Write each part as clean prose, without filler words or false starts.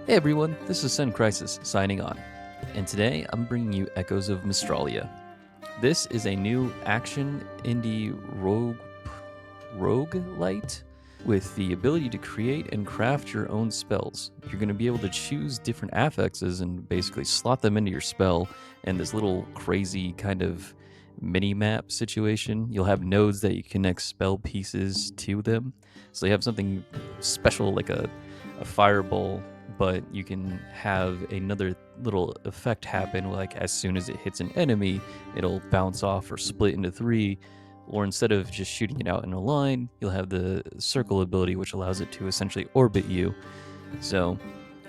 Hey everyone, this is Sun Crisis signing on, and today I'm bringing you Echoes of Mystralia. This is a new action indie roguelite with the ability to create and craft your own spells. You're going to be able to choose different affixes and basically slot them into your spell in this little crazy kind of mini-map situation. You'll have nodes that you connect spell pieces to them. So you have something special like a fireball, but you can have another little effect happen, like as soon as it hits an enemy, it'll bounce off or split into three, or instead of just shooting it out in a line, you'll have the circle ability, which allows it to essentially orbit you. So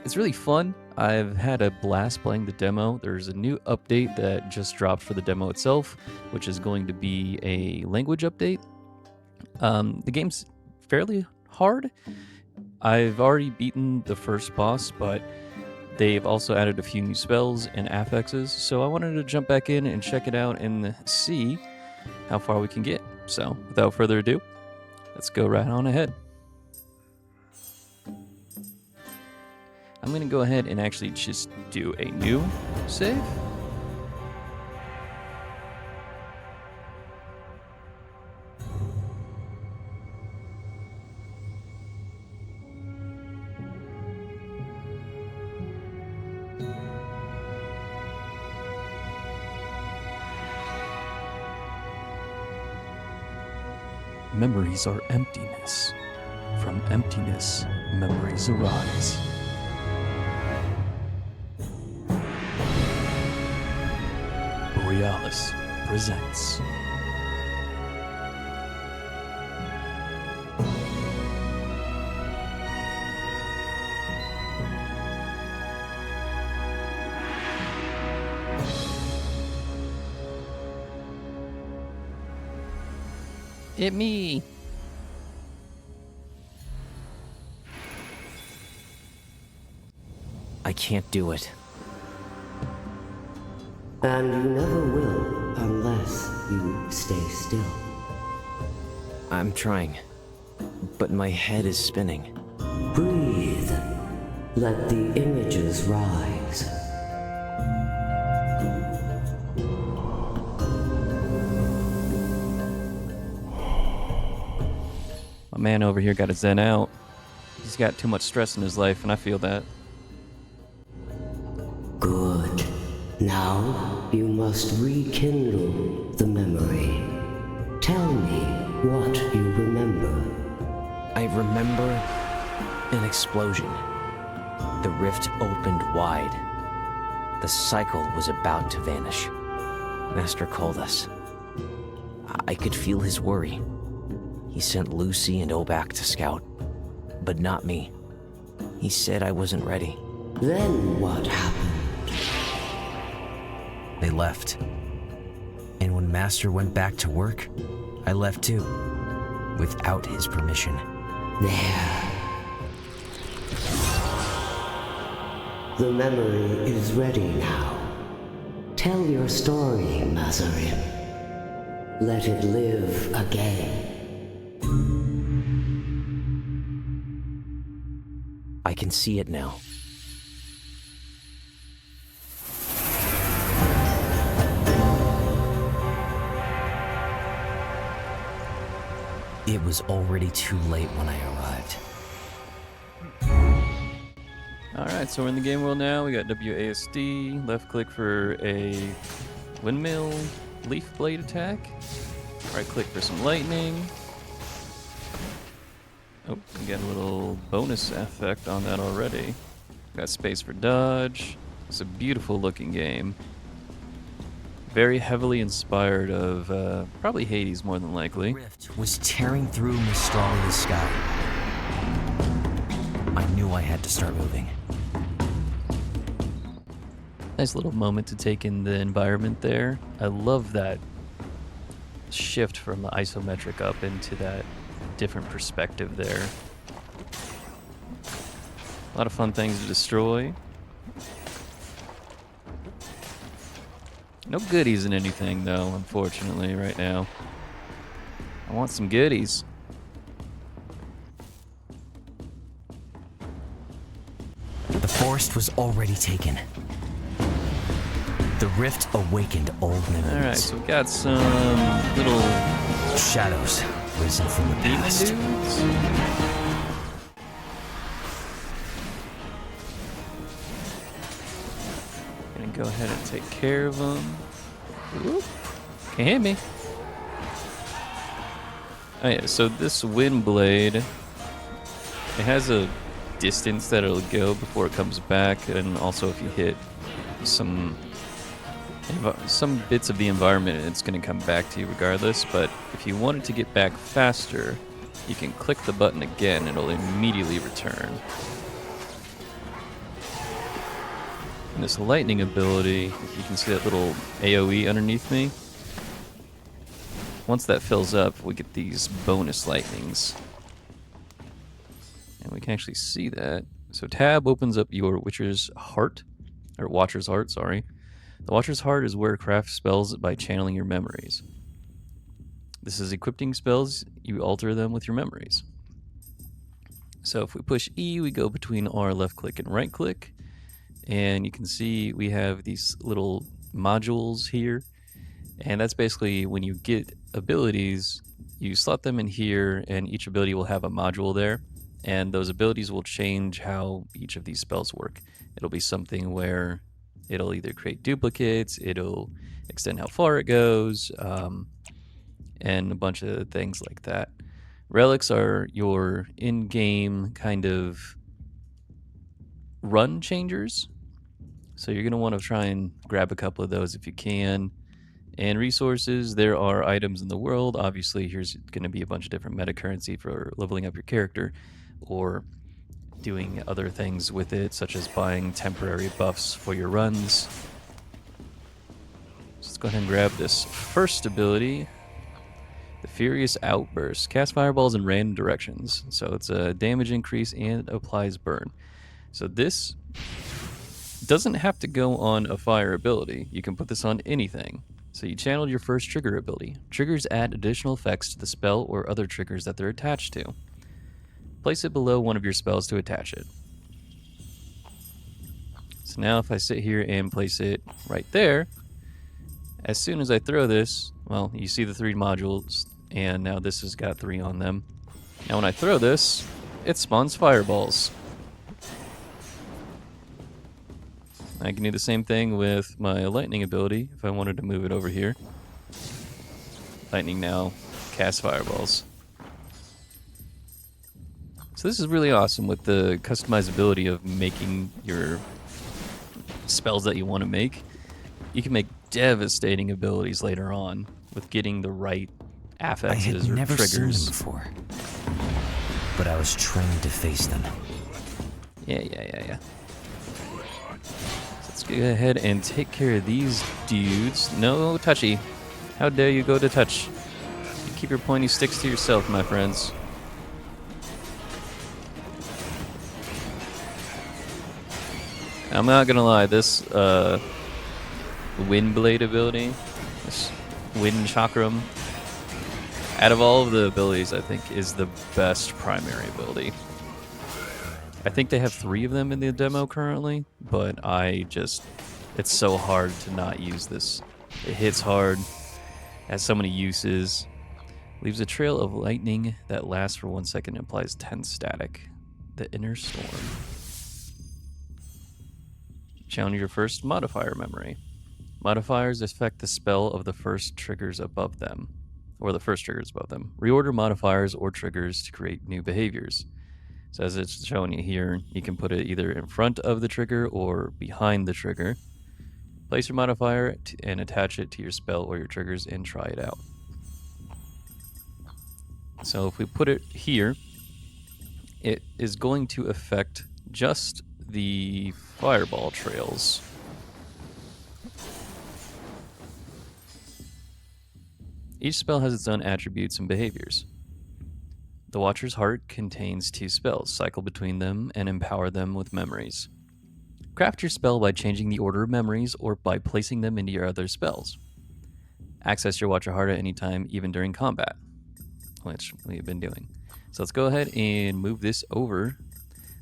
it's really fun. I've had a blast playing the demo. There's a new update that just dropped for the demo itself, which is going to be a language update. The game's fairly hard. I've already beaten the first boss, but they've also added a few new spells and affixes, so I wanted to jump back in and check it out and see how far we can get. So, without further ado, let's go right on ahead. I'm going to go ahead and actually just do a new save. Memories are emptiness. From emptiness, memories arise. Borealis presents. It me. I can't do it. And you never will unless you stay still. I'm trying, but my head is spinning. Breathe. Let the images rise. My man over here got to zen out. He's got too much stress in his life, and I feel that. Good. Now you must rekindle the memory. Tell me what you remember. I remember an explosion. The rift opened wide. The cycle was about to vanish. Master called us. I could feel his worry. He sent Lucy and Obak to scout, but not me. He said I wasn't ready. Then what happened? They left. And when Master went back to work, I left too, without his permission. There. The memory is ready now. Tell your story, Mazarin. Let it live again. I can see it now. It was already too late when I arrived. Alright, so we're in the game world now. We got WASD, left click for a windmill leaf blade attack. Right click for some lightning. Oh, we got a little bonus effect on that already. Got space for dodge. It's a beautiful looking game. Very heavily inspired of probably Hades more than likely. The rift was tearing through Mystralia's sky. I knew I had to start moving. Nice little moment to take in the environment there. I love that shift from the isometric up into that different perspective there. A lot of fun things to destroy. No goodies in anything though, unfortunately, right now. I want some goodies. The forest was already taken. The rift awakened old memories. Alright, so we got some little Shadows risen from the demon past. dudes. Gonna go ahead and take care of them. Oop. Can't hit me. Oh yeah, so this wind blade, it has a distance that it'll go before it comes back, and also if you hit some bits of the environment, it's going to come back to you regardless. But if you want it to get back faster, you can click the button again, and it'll immediately return. And this lightning ability, you can see that little AoE underneath me. Once that fills up, we get these bonus lightnings. And we can actually see that. So tab opens up your Witcher's Heart, or Watcher's Heart, sorry. The Watcher's Heart is where craft spells by channeling your memories. This is equipping spells, you alter them with your memories. So if we push E, we go between our left click and right click. And you can see we have these little modules here. And that's basically when you get abilities, you slot them in here, and each ability will have a module there. And those abilities will change how each of these spells work. It'll be something where it'll either create duplicates, it'll extend how far it goes, and a bunch of things like that. Relics are your in-game kind of run changers. So you're going to want to try and grab a couple of those if you can. And resources, there are items in the world. Obviously, here's going to be a bunch of different meta currency for leveling up your character, or doing other things with it, such as buying temporary buffs for your runs. So let's go ahead and grab this first ability, the Furious Outburst. Cast fireballs in random directions. So it's a damage increase and applies burn. So this doesn't have to go on a fire ability. You can put this on anything. So you channeled your first trigger ability. Triggers add additional effects to the spell or other triggers that they're attached to. Place it below one of your spells to attach it. So now if I sit here and place it right there, as soon as I throw this, well, you see the 3 modules, and now this has got 3 on them. Now when I throw this, it spawns fireballs. I can do the same thing with my lightning ability if I wanted to move it over here. Lightning now casts fireballs. So this is really awesome with the customizability of making your spells that you want to make. You can make devastating abilities later on with getting the right affixes or I had never triggers. seen them before, but I was trained to face them. Yeah. Let's go ahead and take care of these dudes. No touchy. How dare you go to touch? You keep your pointy sticks to yourself, my friends. I'm not gonna lie, this wind blade ability, this wind chakram, out of all of the abilities, I think is the best primary ability. I think they have 3 of them in the demo currently, but it's so hard to not use this. It hits hard, has so many uses, leaves a trail of lightning that lasts for 1 second and applies 10 static. The Inner Storm. Channel your first modifier memory. Modifiers affect the spell of the first triggers above them, or the first triggers above them. Reorder modifiers or triggers to create new behaviors. So as it's showing you here, you can put it either in front of the trigger or behind the trigger. Place your modifier and attach it to your spell or your triggers and try it out. So if we put it here, it is going to affect just the fireball trails. Each spell has its own attributes and behaviors. The Watcher's Heart contains 2 spells. Cycle between them and empower them with memories. Craft your spell by changing the order of memories or by placing them into your other spells. Access your Watcher Heart at any time, even during combat, which we've been doing. So let's go ahead and move this over.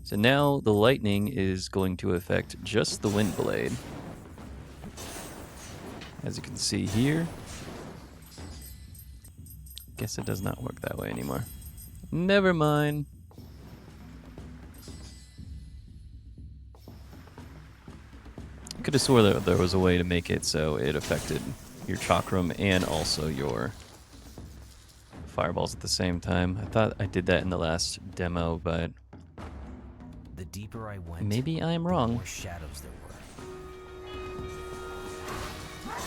So now the lightning is going to affect just the wind blade. As you can see here. Guess it does not work that way anymore. Never mind. Could have swore that there was a way to make it so it affected your chakram and also your fireballs at the same time. I thought I did that in the last demo, but The deeper I went, maybe I'm the wrong. more shadows there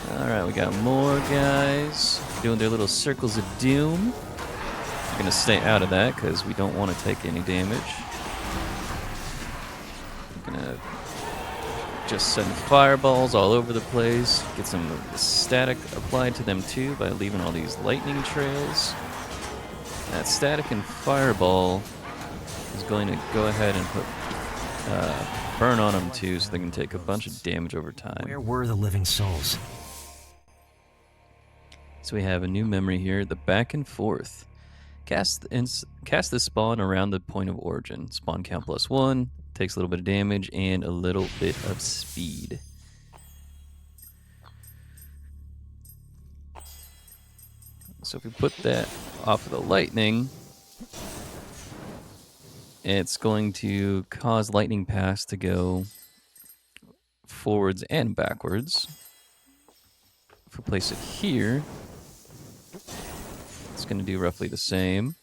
were. Alright, we got more guys doing their little circles of doom. We're gonna stay out of that because we don't want to take any damage. We're gonna just send fireballs all over the place. Get some static applied to them too by leaving all these lightning trails. That static and fireball is going to go ahead and put burn on them too, so they can take a bunch of damage over time. Where were the living souls? So we have a new memory here, the back and forth. Cast the spawn around the point of origin. Spawn count +1, takes a little bit of damage and a little bit of speed. So if we put that off of the lightning, it's going to cause lightning paths to go forwards and backwards. If we place it here, it's going to do roughly the same.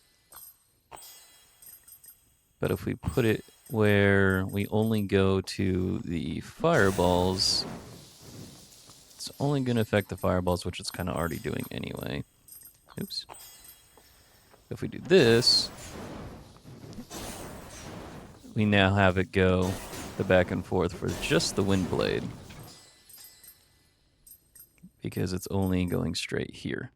But if we put it where we only go to the fireballs, it's only going to affect the fireballs, which it's kind of already doing anyway. Oops. If we do this, we now have it go the back and forth for just the wind blade, because it's only going straight here.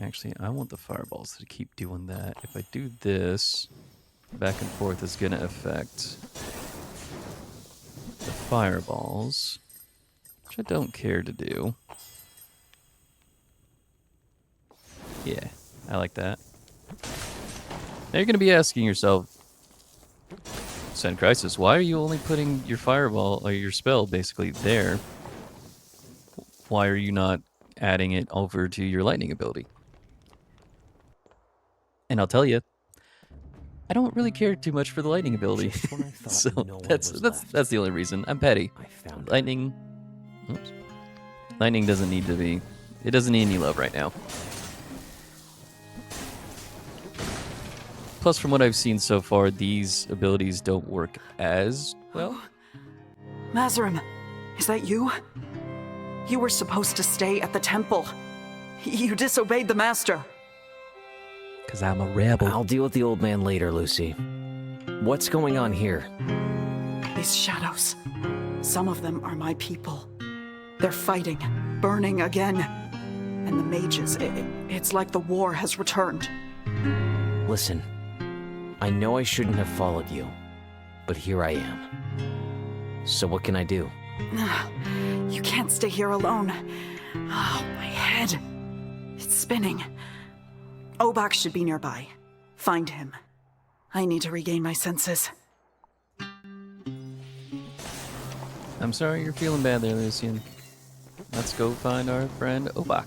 Actually, I want the fireballs to keep doing that. If I do this, back and forth is going to affect the fireballs, which I don't care to do. Yeah, I like that. Now you're going to be asking yourself, Send Crisis, why are you only putting your fireball, or your spell, basically there? Why are you not adding it over to your lightning ability? And I'll tell you, I don't really care too much for the lightning ability. So that's the only reason. I'm petty. Lightning, oops. Lightning doesn't need to be. It doesn't need any love right now. Plus, from what I've seen so far, these abilities don't work as well. Mazarim, is that you? You were supposed to stay at the temple. You disobeyed the master. Because I'm a rebel. I'll deal with the old man later, Lucy. What's going on here? These shadows. Some of them are my people. They're fighting, burning again. And the mages, it's like the war has returned. Listen, I know I shouldn't have followed you, but here I am. So what can I do? You can't stay here alone. Oh, my head. It's spinning. Obak should be nearby. Find him. I need to regain my senses. I'm sorry you're feeling bad there, Lucian. Let's go find our friend Obak.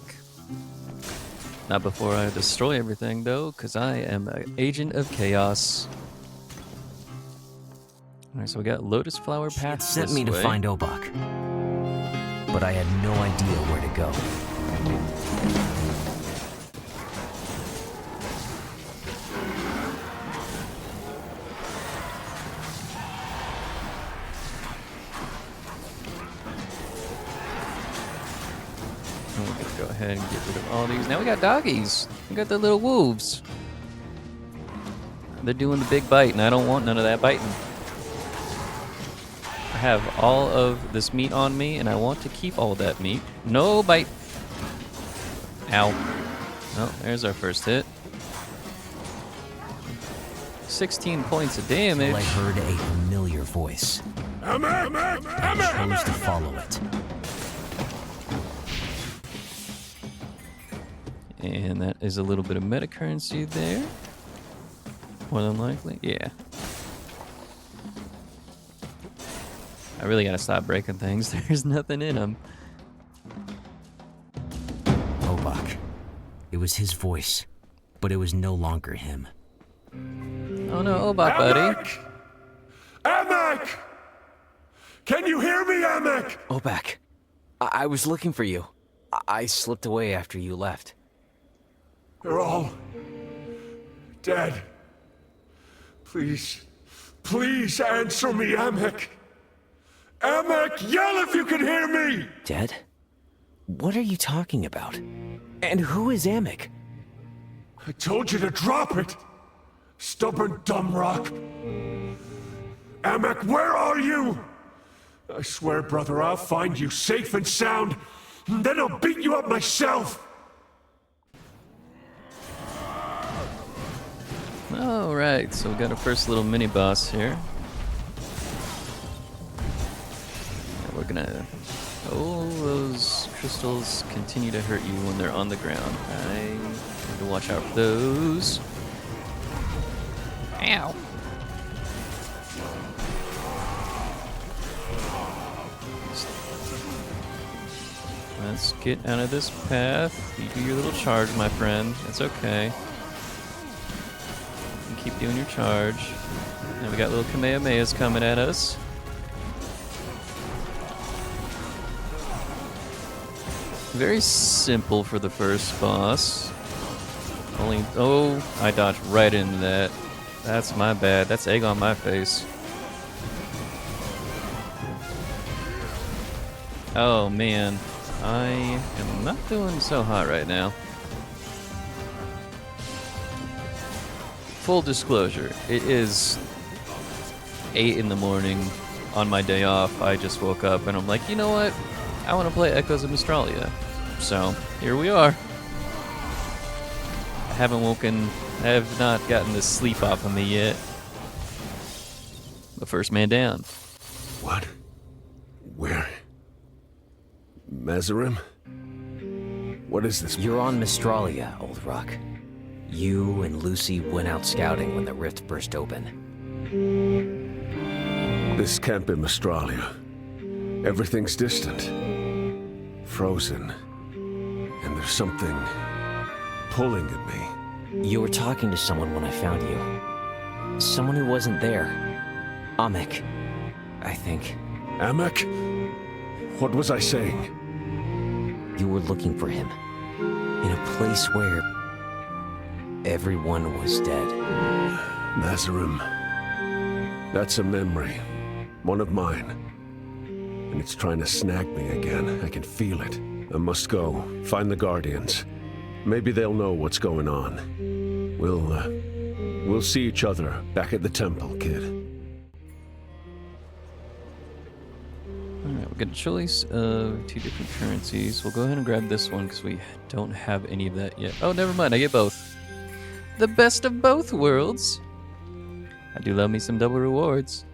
Not before I destroy everything, though, because I am an agent of chaos. Alright, so we got Lotus Flower Path. It sent me to find Obak, but I had no idea where to go. And we're gonna go ahead and get rid of all these. Now we got doggies. We got the little wolves. They're doing the big bite, and I don't want none of that biting. I have all of this meat on me, and I want to keep all that meat. No bite. Ow. Oh, there's our first hit. 16 points of damage. Well, I heard a familiar voice. I chose to follow it. And that is a little bit of meta currency there. More than likely, yeah. I really gotta stop breaking things. There's nothing in them. Obak. It was his voice, but it was no longer him. Oh no, Obak, buddy. Amek! Amek! Can you hear me, Amek? Obak, I was looking for you. I slipped away after you left. They're all dead. Please, please answer me, Amek. Amek, yell if you can hear me! Dead? What are you talking about? And who is Amek? I told you to drop it! Stubborn dumb rock! Amek, where are you? I swear, brother, I'll find you safe and sound, and then I'll beat you up myself! Alright, so we got our first little mini boss here. And we're gonna. Oh, those crystals continue to hurt you when they're on the ground. I need to watch out for those. Ow! Let's get out of this path. You do your little charge, my friend. It's okay. You keep doing your charge. And we got little Kamehamehas coming at us. Very simple for the first boss. Only, oh, I dodged right into that. That's my bad. That's egg on my face. Oh man, I am not doing so hot right now. Full disclosure, it is 8 in the morning on my day off. I just woke up and I'm like, you know what? I want to play Echoes of Mystralia. So, here we are. I have not gotten the sleep off of me yet. The first man down. What? Where? Mazarim? What is this? You're on Mystralia, Old Rock. You and Lucy went out scouting when the rift burst open. This can't be Mystralia. Everything's distant. Frozen. And there's something pulling at me. You were talking to someone when I found you. Someone who wasn't there. Amek, I think. Amek? What was I saying? You were looking for him. In a place where everyone was dead. Mazarim. That's a memory. One of mine. And it's trying to snag me again. I can feel it. I must go. Find the Guardians. Maybe they'll know what's going on. We'll see each other back at the temple, kid. Alright, we've got a choice of 2 different currencies. We'll go ahead and grab this one because we don't have any of that yet. Oh, never mind, I get both. The best of both worlds. I do love me some double rewards.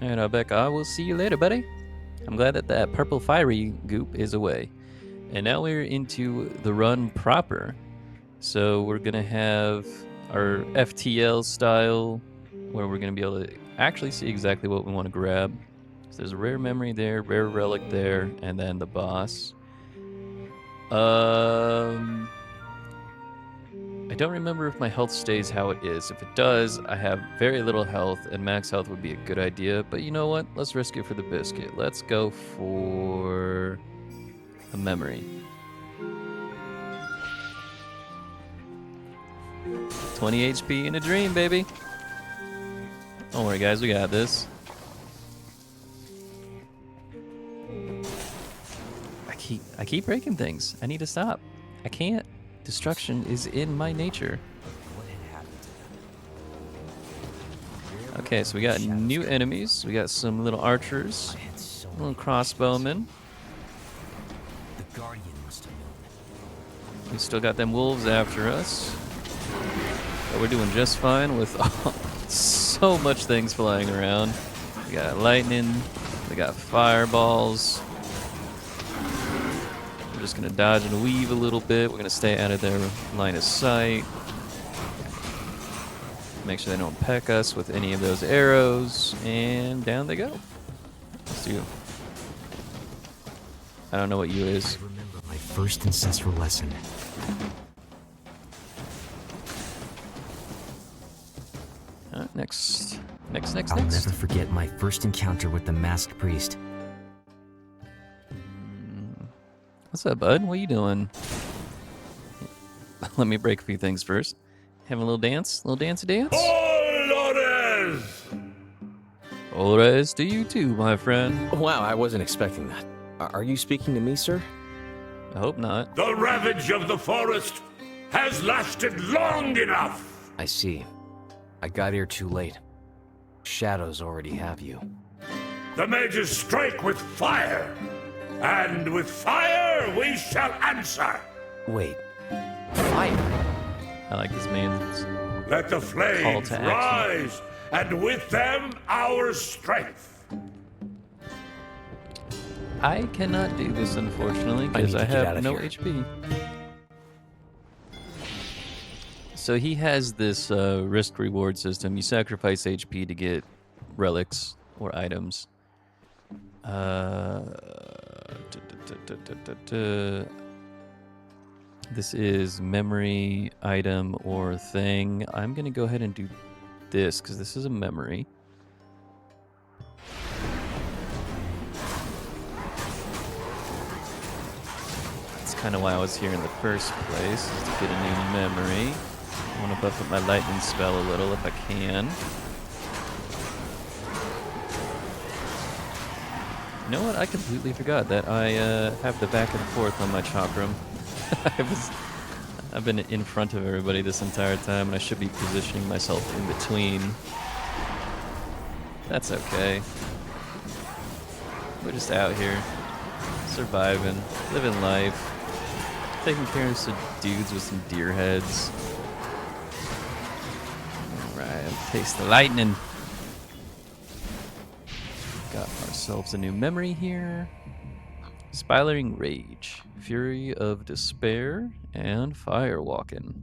Alright, Albeck, I will see you later, buddy. I'm glad that that purple fiery goop is away. And now we're into the run proper. So we're going to have our FTL style, where we're going to be able to actually see exactly what we want to grab. So there's a rare memory there, rare relic there, and then the boss. I don't remember if my health stays how it is. If it does, I have very little health, and max health would be a good idea. But you know what? Let's risk it for the biscuit. Let's go for a memory. 20 HP in a dream, baby. Don't worry, guys. We got this. I keep breaking things. I need to stop. I can't. Destruction is in my nature. Okay, so we got new enemies. We got some little archers, little crossbowmen. We still got them wolves after us. But we're doing just fine with so much things flying around. We got lightning. We got fireballs. We're just gonna dodge and weave a little bit. We're gonna stay out of their line of sight. Make sure they don't peck us with any of those arrows. And down they go. Let's do. I don't know what you is. I remember my first ancestral lesson. Next. I'll never forget my first encounter with the masked priest. What's up, bud? What are you doing? Let me break a few things first. Having a little dance? A little dancey dance? Ores to you too, my friend. Wow, I wasn't expecting that. Are you speaking to me, sir? I hope not. The ravage of the forest has lasted long enough. I see. I got here too late. Shadows already have you. The mages strike with fire, and with fire we shall answer. Wait. Fire? I like this man's. Let the Call flames to action. rise, and with them our strength. I cannot do this, unfortunately, because need I to get out have of no here. HP. So he has this risk-reward system. You sacrifice HP to get relics or items. This is memory, item, or thing. I'm going to go ahead and do this, because this is a memory. That's kind of why I was here in the first place, is to get a new memory. I want to buff up my lightning spell a little if I can. You know what? I completely forgot that I have the back and forth on my chakram. I've been in front of everybody this entire time, and I should be positioning myself in between. That's okay. We're just out here, surviving, living life, taking care of some dudes with some deer heads. Alright, taste the lightning. Got ourselves a new memory here. Spiraling Rage, Fury of Despair, and Firewalking.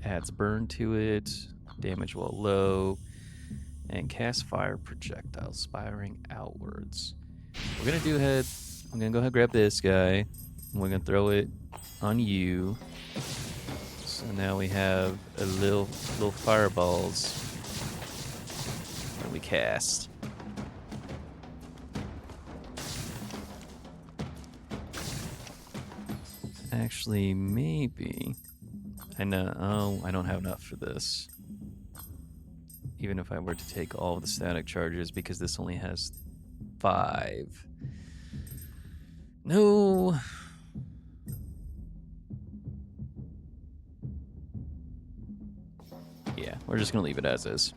Adds burn to it, damage while low, and cast fire projectiles spiraling outwards. We're gonna do ahead. I'm gonna go ahead and grab this guy, and we're gonna throw it on you. So now we have a little fireballs that we cast. Actually, maybe. I know. Oh, I don't have enough for this. Even if I were to take all of the static charges, because this only has 5. No. Yeah, we're just gonna leave it as is.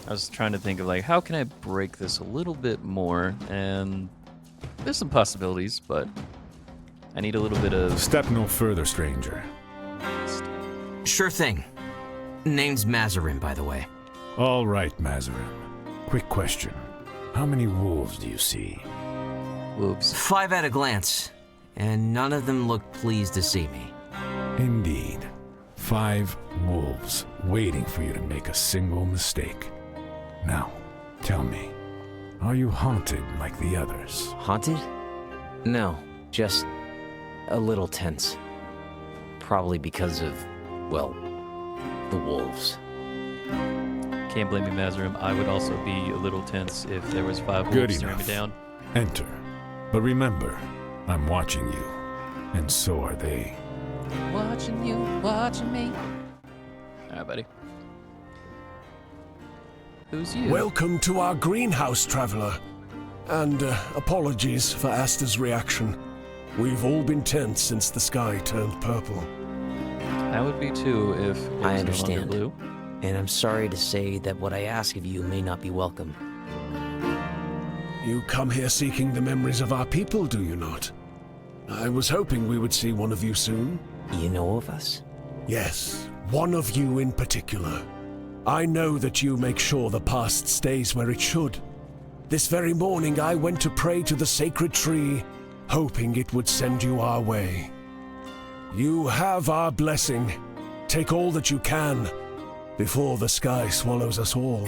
I was trying to think of, like, how can I break this a little bit more, and there's some possibilities, but I need a little bit of... Step no further, stranger. Sure thing. Name's Mazarin, by the way. All right, Mazarin. Quick question. How many wolves do you see? Wolves. 5 at a glance, and none of them look pleased to see me. Indeed. 5 wolves waiting for you to make a single mistake. Now, tell me, are you haunted like the others? Haunted? No, just a little tense. Probably because of, well, the wolves. Can't blame me, Mazarim. I would also be a little tense if there was 5 Good wolves staring me enough. down. Enter. But remember, I'm watching you, and so are they. Watching you, watching me. Alright, buddy. Who's you? Welcome to our greenhouse, traveler. And apologies for Asta's reaction. We've all been tense since the sky turned purple. I would be too if it was I no understand. longer blue. And I'm sorry to say that what I ask of you may not be welcome. You come here seeking the memories of our people, do you not? I was hoping we would see one of you soon. You know of us? Yes, one of you in particular. I know that you make sure the past stays where it should. This very morning I went to pray to the sacred tree, hoping it would send you our way. You have our blessing, Take all that you can before the sky swallows us all.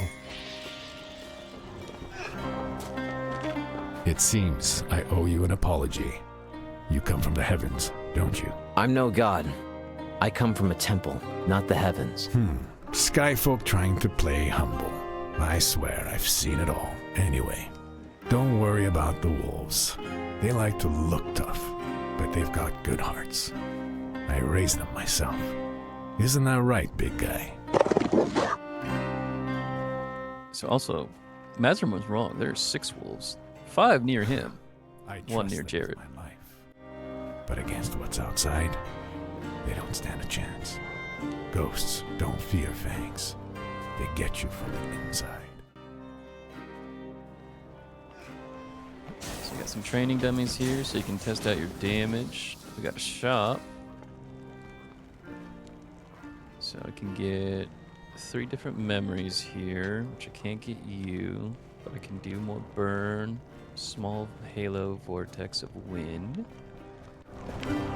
It seems I owe you an apology. You come from the heavens, don't you? I'm no god. I come from a temple, not the heavens. Skyfolk trying to play humble. I swear I've seen it all. Anyway, don't worry about the wolves. They like to look tough, but they've got good hearts. I raised them myself. Isn't that right, big guy? So also, Mazrim was wrong. There's 6 wolves. 5 near him. I One trust near them with Jared. my life. But against what's outside, they don't stand a chance. Ghosts don't fear fangs. They get you from the inside. So we got some training dummies here so you can test out your damage. We got a shop. So I can get 3 different memories here, which I can't get you, but I can do more burn, small halo vortex of wind.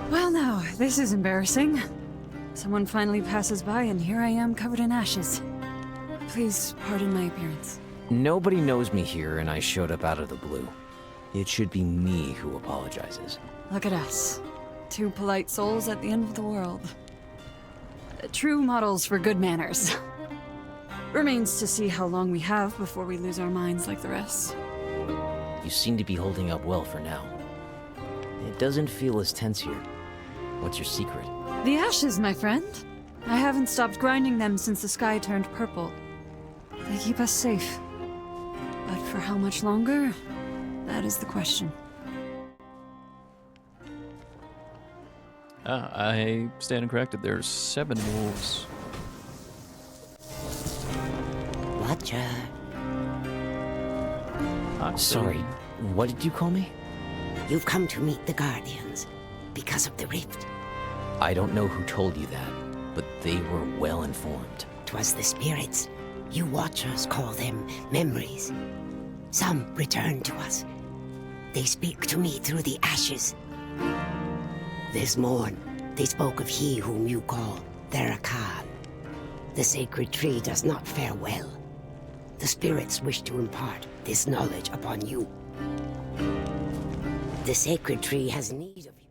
Well now, this is embarrassing. Someone finally passes by and here I am covered in ashes. Please pardon my appearance. Nobody knows me here and I showed up out of the blue. It should be me who apologizes. Look at us. 2 polite souls at the end of the world. True models for good manners. Remains to see how long we have before we lose our minds like the rest. You seem to be holding up well for now. It doesn't feel as tense here. What's your secret? The ashes, my friend. I haven't stopped grinding them since the sky turned purple. They keep us safe. But for how much longer? That is the question. I stand corrected. There's 7 wolves. Watcher. Sorry, what did you call me? You've come to meet the Guardians because of the rift. I don't know who told you that, but they were well informed. 'Twas the spirits. You Watchers call them memories. Some return to us. They speak to me through the ashes. This morn, they spoke of he whom you call Therakan. The sacred tree does not fare well. The spirits wish to impart this knowledge upon you. The sacred tree has need of you.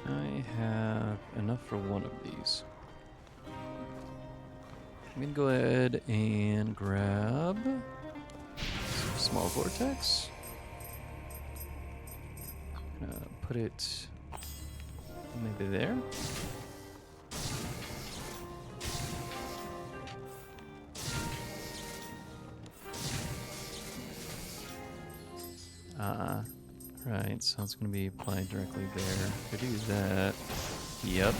I have enough for one of these. I'm gonna go ahead and grab some small vortex. Put it maybe there. Right, so it's going to be applied directly there. Could do that. Yep.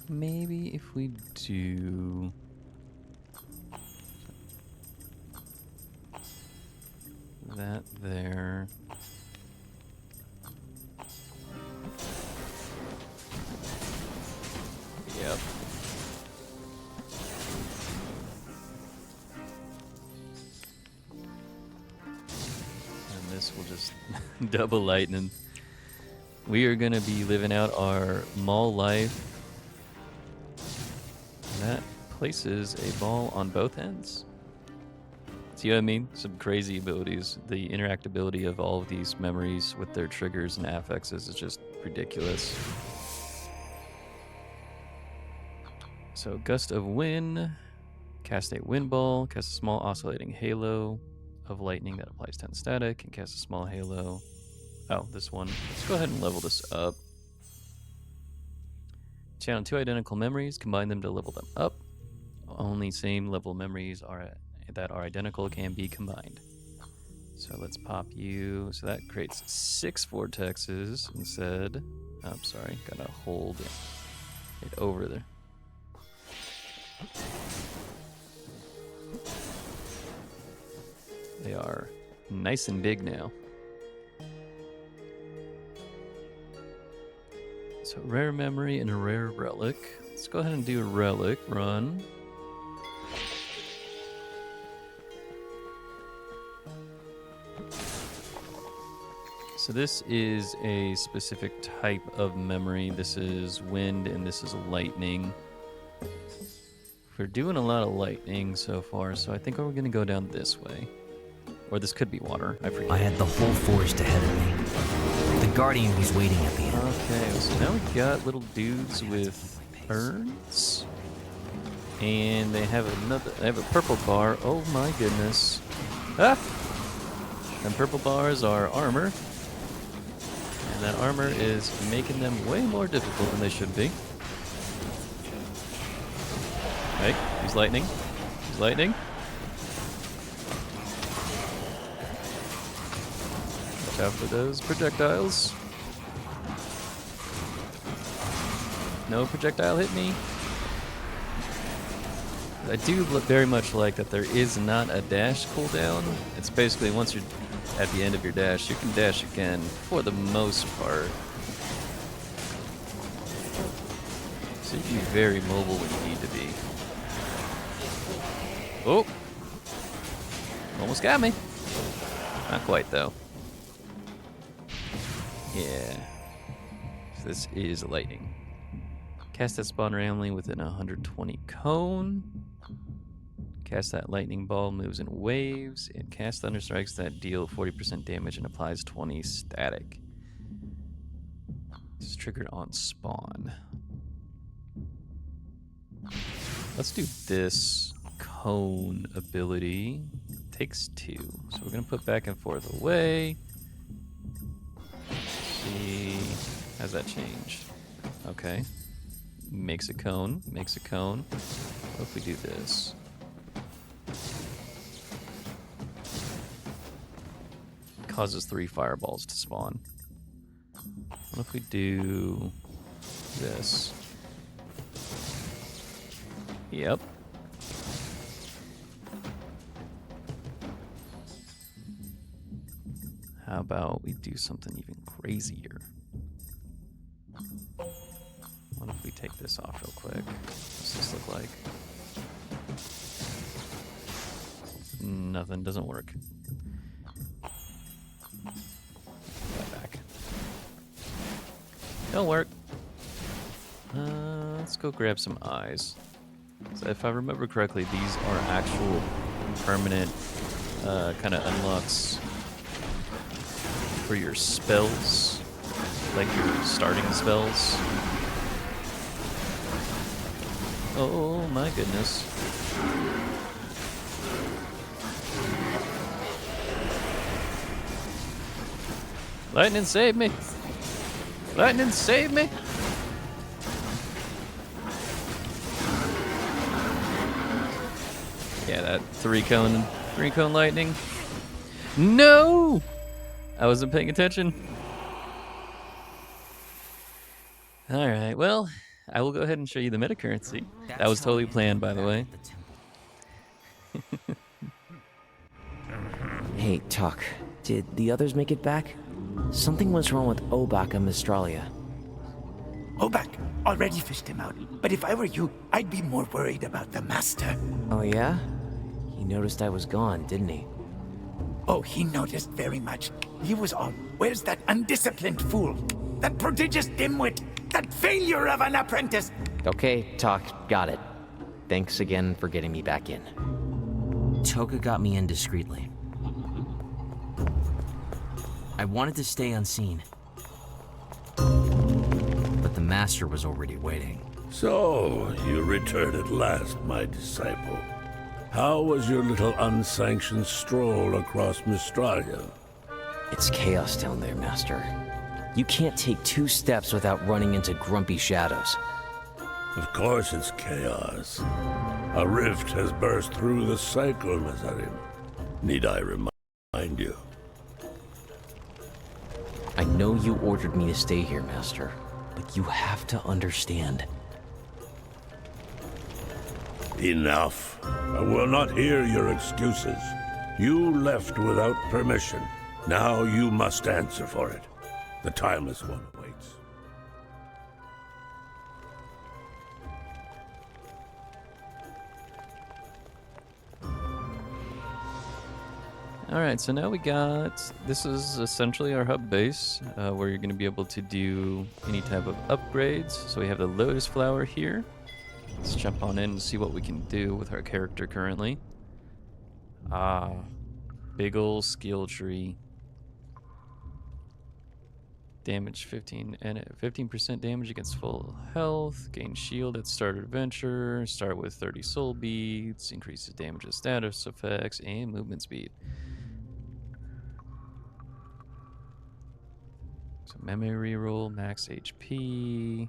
Maybe if we do that there. Yep. And this will just double lightning. We are going to be living out our mall life. And that places a ball on both ends. See what I mean? Some crazy abilities. The interactability of all of these memories with their triggers and affixes is just ridiculous. So Gust of Wind, cast a Wind Ball, cast a small oscillating halo of lightning that applies 10 static, and cast a small halo. Oh, this one. Let's go ahead and level this up. Channel 2 identical memories, combine them to level them up. Only same level memories that are identical can be combined. So let's pop you. So that creates 6 vortexes instead. Oh, I'm sorry, gotta hold it over there. They are nice and big now. So rare memory and a rare relic. Let's go ahead and do a relic run. So this is a specific type of memory. This is wind and this is lightning. We're doing a lot of lightning so far, so I think we're going to go down this way. Or this could be water, I forget. I had the whole forest ahead of me. The Guardian was waiting at the end. Okay, so now we got little dudes with urns. And they have a purple bar. Oh my goodness. Ah! And purple bars are armor. And that armor is making them way more difficult than they should be. Hey, he's lightning. He's lightning. Watch out for those projectiles. No projectile hit me. I do very much like that there is not a dash cooldown. It's basically once you're at the end of your dash, you can dash again for the most part. So you can be very mobile when you need to be. Oh! Almost got me. Not quite though. Yeah. So this is lightning. Cast that spawn randomly within 120 cone. Cast that lightning ball, moves in waves, and cast thunder strikes that deal 40% damage and applies 20 static. This is triggered on spawn. Let's do this cone ability. Takes 2. So we're gonna put back and forth away. See, how's that changed? Okay. Makes a cone, makes a cone. What if we do this? Causes 3 fireballs to spawn. What if we do this? Yep. How about we do something even crazier? What if we take this off real quick? What's this look like? Nothing, doesn't work. Put that back. Don't work. Let's go grab some eyes. So if I remember correctly, these are actual permanent kind of unlocks for your spells, like your starting spells. Oh my goodness. Lightning, save me! Lightning, save me! Yeah, that three cone lightning. No! I wasn't paying attention. Alright, well, I will go ahead and show you the meta currency. That was totally planned, by the way. Hey, Tuck, did the others make it back? Something was wrong with Echos of Mystralia. Obak already fished him out, but if I were you, I'd be more worried about the master. Oh yeah? He noticed I was gone, didn't he? Oh, he noticed very much. He was all, where's that undisciplined fool? That prodigious dimwit? That failure of an apprentice? Okay, Tuck, got it. Thanks again for getting me back in. Toka got me in discreetly. I wanted to stay unseen, but the master was already waiting. So, you return at last, my disciple. How was your little unsanctioned stroll across Mystralia? It's chaos down there, Master. You can't take 2 steps without running into grumpy shadows. Of course it's chaos. A rift has burst through the cycle, Mazarim. Need I remind you? I know you ordered me to stay here, Master, but you have to understand. Enough. I will not hear your excuses. You left without permission. Now you must answer for it. The Timeless One awaits. Alright, so now we got... This is essentially our hub base, where you're going to be able to do any type of upgrades. So we have the Lotus Flower here. Let's jump on in and see what we can do with our character currently. Ah, big ol' skill tree. Damage 15 and 15% damage against full health. Gain shield at start adventure. Start with 30 soul beads. Increases damage and status effects and movement speed. So memory reroll, max HP.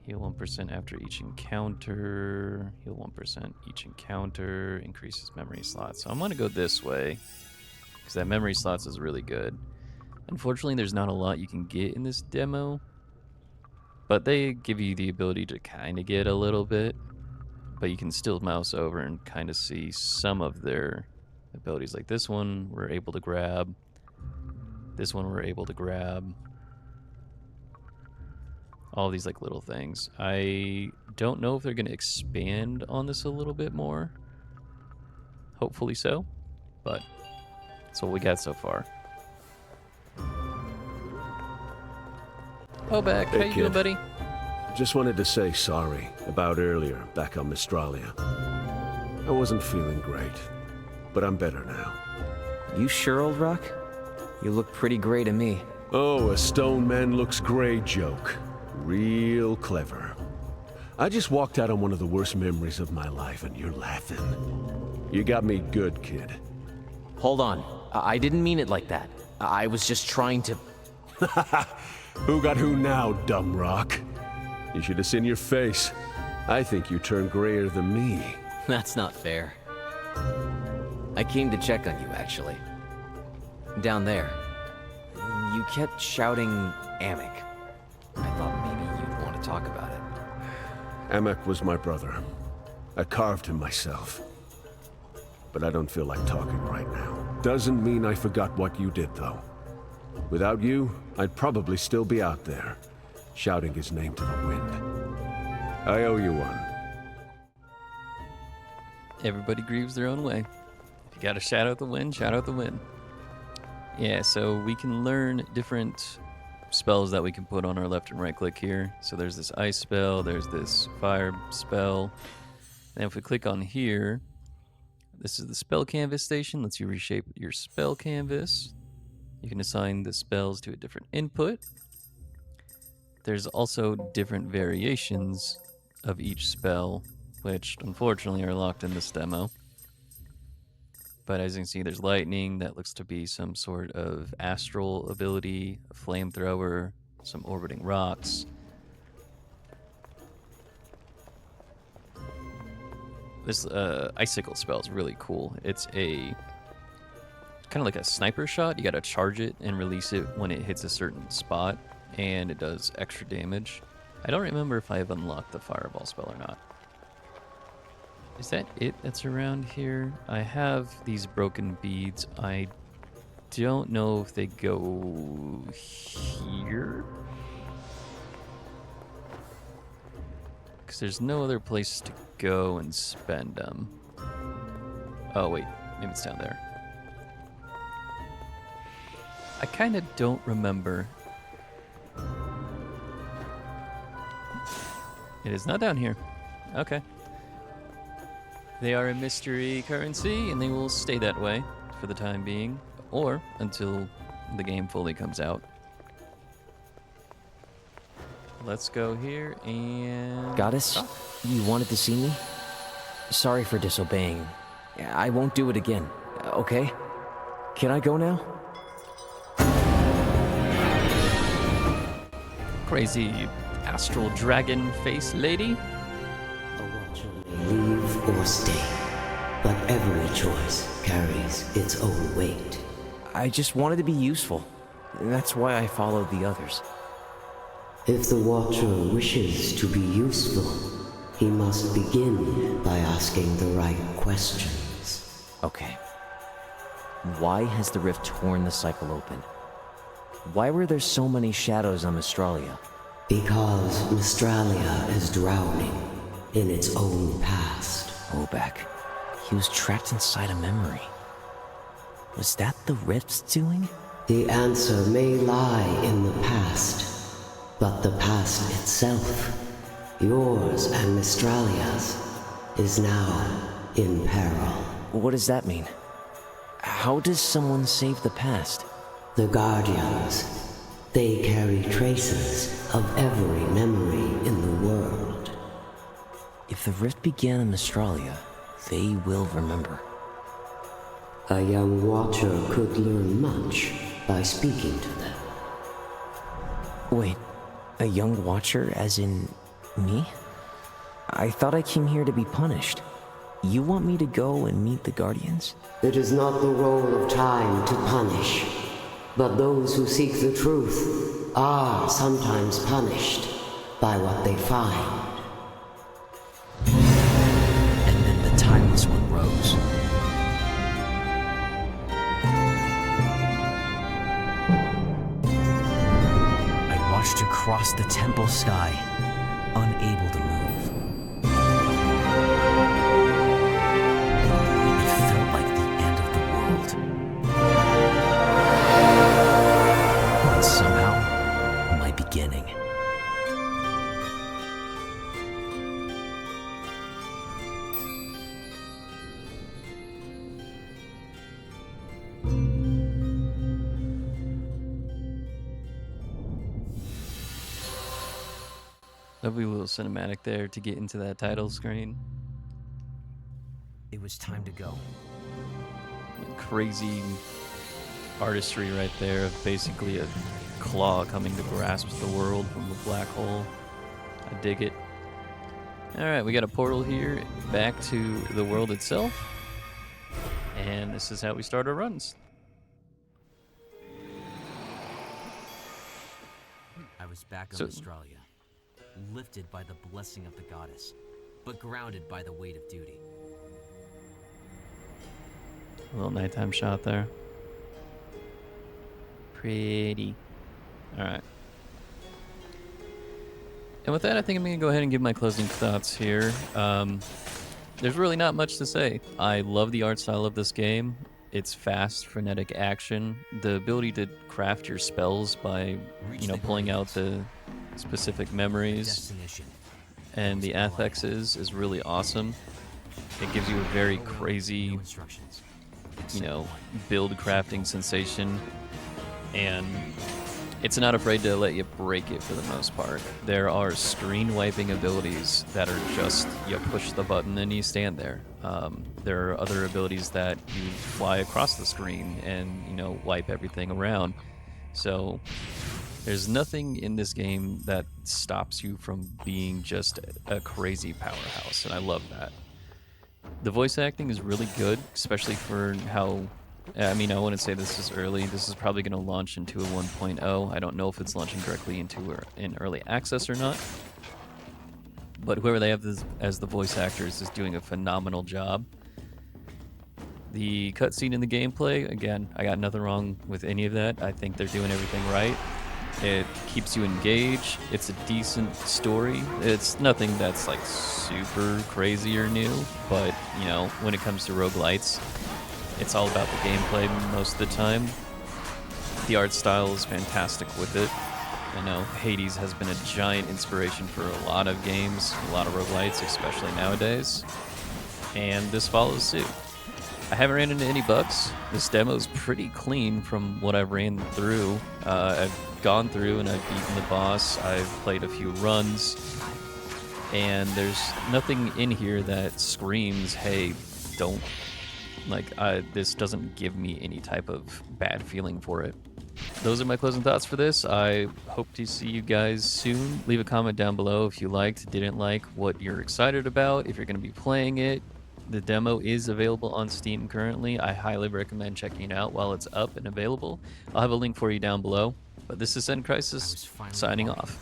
Heal 1% after each encounter. Heal 1% each encounter. Increases memory slots. So I'm gonna go this way because that memory slots is really good. Unfortunately, there's not a lot you can get in this demo, but they give you the ability to kind of get a little bit, but you can still mouse over and kind of see some of their abilities. Like this one, we're able to grab. This one, we're able to grab. All these like little things. I don't know if they're going to expand on this a little bit more. Hopefully so, but that's what we got so far. Oh, back. Hey, How you doing, kid. buddy? Just wanted to say sorry about earlier back on Mystralia. I wasn't feeling great, but I'm better now. You sure, Old Rock? You look pretty gray to me. Oh, a stone man looks gray joke. Real clever. I just walked out on one of the worst memories of my life and you're laughing. You got me good, kid. Hold on. I didn't mean it like that. I was just trying to... Who got who now, dumb rock? You should have seen your face. I think you turned grayer than me. That's not fair. I came to check on you, actually. Down there. You kept shouting Amic. I thought maybe you'd want to talk about it. Amak was my brother. I carved him myself. But I don't feel like talking right now. Doesn't mean I forgot what you did, though. Without you, I'd probably still be out there, shouting his name to the wind. I owe you one. Everybody grieves their own way. If you gotta shout out the wind, shout out the wind. Yeah, so we can learn different spells that we can put on our left and right click here. So there's this ice spell, there's this fire spell. And if we click on here, this is the spell canvas station. Lets you reshape your spell canvas. You can assign the spells to a different input. There's also different variations of each spell, which unfortunately are locked in this demo. But as you can see, there's lightning. That looks to be some sort of astral ability, a flamethrower, some orbiting rocks. This icicle spell is really cool. It's a kind of like a sniper shot. You gotta charge it and release it when it hits a certain spot, and it does extra damage. I don't remember if I've unlocked the fireball spell or not. Is that it that's around here? I have these broken beads. I don't know if they go here. Because there's no other place to go and spend them. Oh, wait. Maybe it's down there. I kind of don't remember. It is not down here. Okay. They are a mystery currency, and they will stay that way for the time being, or until the game fully comes out. Let's go here and... Goddess, you wanted to see me? Sorry for disobeying. I won't do it again, okay? Can I go now? Crazy astral dragon face lady. A watcher may leave or stay, but every choice carries its own weight. I just wanted to be useful. That's why I followed the others. If the watcher wishes to be useful, he must begin by asking the right questions. Okay. Why has the rift torn the cycle open? Why were there so many shadows on Mystralia? Because Mystralia is drowning in its own past. Obak. He was trapped inside a memory. Was that the Rift's doing? The answer may lie in the past, but the past itself, yours and Mystralia's, is now in peril. What does that mean? How does someone save the past? The Guardians, they carry traces of every memory in the world. If the Rift began in Mystralia, they will remember. A young watcher could learn much by speaking to them. Wait, a young watcher as in me? I thought I came here to be punished. You want me to go and meet the Guardians? It is not the role of time to punish, but those who seek the truth are sometimes punished by what they find. And then the Timeless One rose. I watched her cross the temple sky, unable to move. It felt like the end of the world. And somehow, my beginning. Lovely little cinematic there to get into that title screen. It was time to go. Crazy artistry right there of basically a claw coming to grasp the world from the black hole. I dig it. Alright, we got a portal here back to the world itself. And this is how we start our runs. I was back on So- Australia, lifted by the blessing of the goddess, but grounded by the weight of duty. A little nighttime shot there. Pretty. Alright. And with that, I think I'm going to go ahead and give my closing thoughts here. There's really not much to say. I love the art style of this game. It's fast, frenetic action. The ability to craft your spells by, pulling out the specific memories Destination. and the affixes is really awesome. It gives you a very crazy, No instructions. build crafting sensation, and it's not afraid to let you break it for the most part. There are screen wiping abilities that are just, you push the button and you stand there. There are other abilities that you fly across the screen and, wipe everything around. So there's nothing in this game that stops you from being just a crazy powerhouse, and I love that. The voice acting is really good, especially for how... I wouldn't say this is early. This is probably going to launch into a 1.0. I don't know if it's launching directly into in early access or not. But whoever they have as the voice actors is doing a phenomenal job. The cutscene in the gameplay, again, I got nothing wrong with any of that. I think they're doing everything right. It keeps you engaged. It's a decent story. It's nothing that's like super crazy or new, but when it comes to roguelites, it's all about the gameplay most of the time. The art style is fantastic with it. I know Hades has been a giant inspiration for a lot of games, a lot of roguelites, especially nowadays. And this follows suit. I haven't ran into any bugs. This demo is pretty clean from what I've ran through. I've gone through and I've beaten the boss. I've played a few runs. And there's nothing in here that screams, hey, don't... this doesn't give me any type of bad feeling for it. Those are my closing thoughts for this. I hope to see you guys soon. Leave a comment down below if you liked, didn't like, what you're excited about, if you're going to be playing it. The demo is available on Steam currently. I highly recommend checking it out while it's up and available. I'll have a link for you down below. But this is End Crisis, signing off.